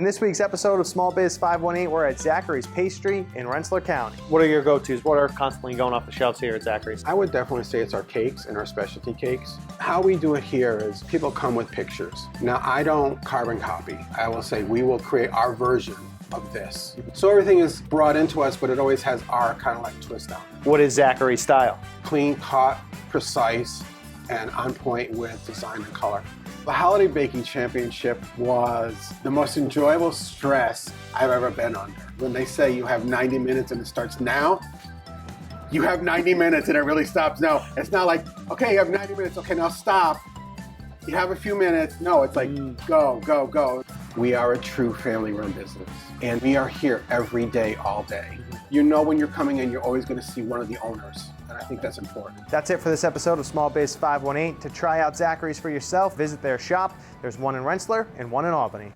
In this week's episode of Small Biz 518, we're at Zachary's Pastry in Rensselaer County. What are your go-tos? What are constantly going off the shelves here at Zachary's? I would definitely say it's our cakes and our specialty cakes. How we do it here is people come with pictures. Now, I don't carbon copy. I will say we will create our version of this. So everything is brought into us, but it always has our kind of like twist on it. What is Zachary's style? Clean, cut, precise, and on point with design and color. The Holiday Baking Championship was the most enjoyable stress I've ever been under. When they say you have 90 minutes and it starts now, you have 90 minutes and it really stops now. It's not like, okay, you have 90 minutes, okay, now stop. You have a few minutes. No, it's like, go, go, go. We are a true family-run business, and we are here every day, all day. You know when you're coming in, you're always gonna see one of the owners, and I think that's important. That's it for this episode of Small Biz 518. To try out Zachary's for yourself, visit their shop. There's one in Rensselaer and one in Albany.